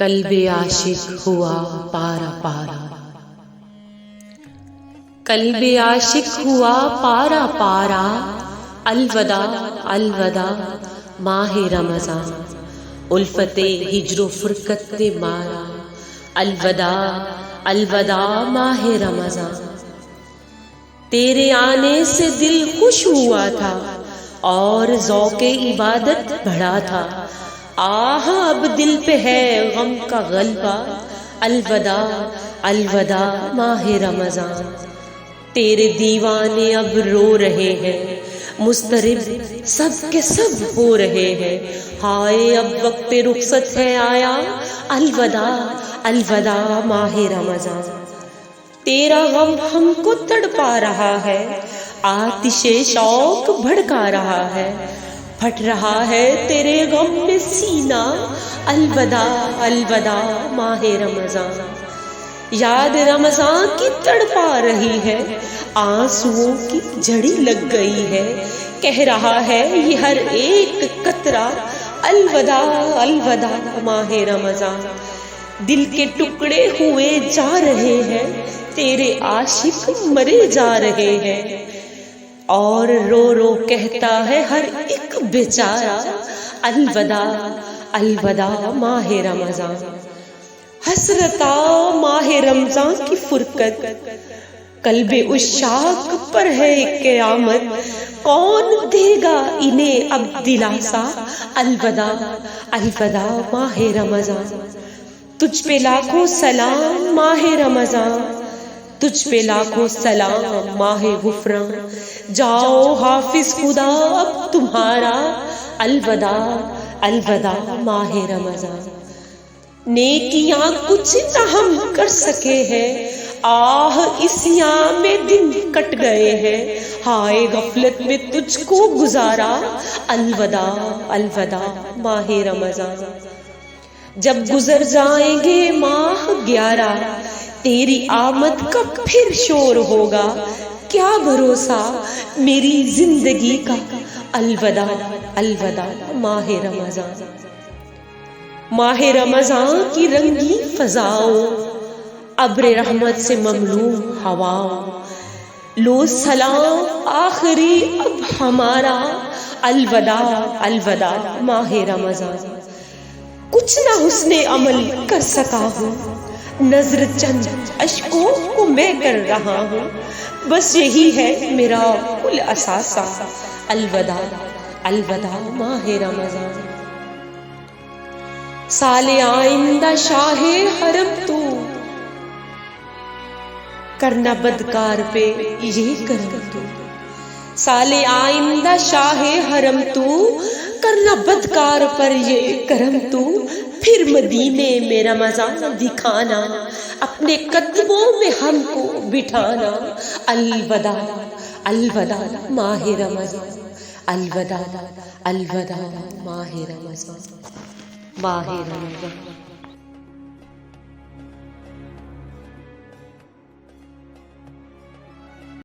قلب عاشق ہوا پارا پارا، قلب عاشق ہوا پارا پارا، الوداع الوداع ماہ رمضان، الفت ہجر و فرقت نے مارا، الوداع الوداع ماہ رمضان۔ تیرے آنے سے دل خوش ہوا تھا اور ذوق عبادت بڑھا تھا، آہ اب دل پہ ہے غم کا غلبہ، الوداع الوداع ماہ رمضان۔ تیرے دیوانے اب رو رہے ہیں، مضطرب سب کے سب ہو رہے ہیں، ہائے اب وقت رخصت ہے آیا، الوداع الوداع ماہ رمضان۔ تیرا غم ہم کو تڑپا رہا ہے، آتش شوق بھڑکا رہا ہے، پھٹ رہا ہے تیرے غم میں سینہ، الوداع الوداع ماہ رمضان۔ یاد رمضان کی تڑپا رہی ہے، آنسوؤں کی جھڑی لگ گئی ہے، کہہ رہا ہے یہ ہر ایک قطرہ، الوداع الوداع ماہ رمضان۔ دل کے ٹکڑے ہوئے جا رہے ہیں، تیرے عاشق مرے جا رہے ہیں، اور رو رو کہتا ہے ہر ایک بیچارہ، الوداع الوداع ماہ رمضان۔ حسرتا ماہ رمضان کی فرقت، قلب عشاق پر ہے قیامت، کون دے گا انہیں اب دلاسا، الوداع الوداع ماہ رمضان۔ تجھ پہ لاکھوں سلام ماہ رمضان، تجھ پہ لاکھوں سلام ماہ غفران، جاؤ حافظ خدا اب تمہارا، الوداع الوداع ماہ رمضان۔ نیکیاں کچھ نہ ہم کر سکے ہیں، آہ اسیاں میں دن کٹ گئے ہیں، ہائے غفلت میں تجھ کو گزارا، الوداع الوداع ماہ رمضان۔ جب گزر جائیں گے ماہ 11، تیری آمد کا پھر شور ہوگا، کیا بھروسہ میری زندگی کا، الوداع الوداع ماہ رمضان۔ ماہ رمضان کی رنگین فضاؤں، ابر رحمت سے مملو ہواؤں، لو سلام آخری اب ہمارا، الوداع الوداع ماہ رمضان۔ کچھ نہ حسن عمل کر سکا ہوں، نظر چند اشکوں کو میں کر رہا ہوں، بس یہی ہے میرا کل اثاثہ، الوداع الوداع ماہ رمضان۔ سال آئندہ شاہ حرم تو، کرنا بدکار پہ یہ کرم تو، سال آئندہ شاہ حرم تو، کرنا بدکار پر یہ کرم تو، پھر مدینے میں رمضان دکھانا، اپنے قدموں میں ہم کو بٹھانا، الوداع الوداع ماہ رمضان، الوداع الوداع ماہ رمضان، ماہ رمضان۔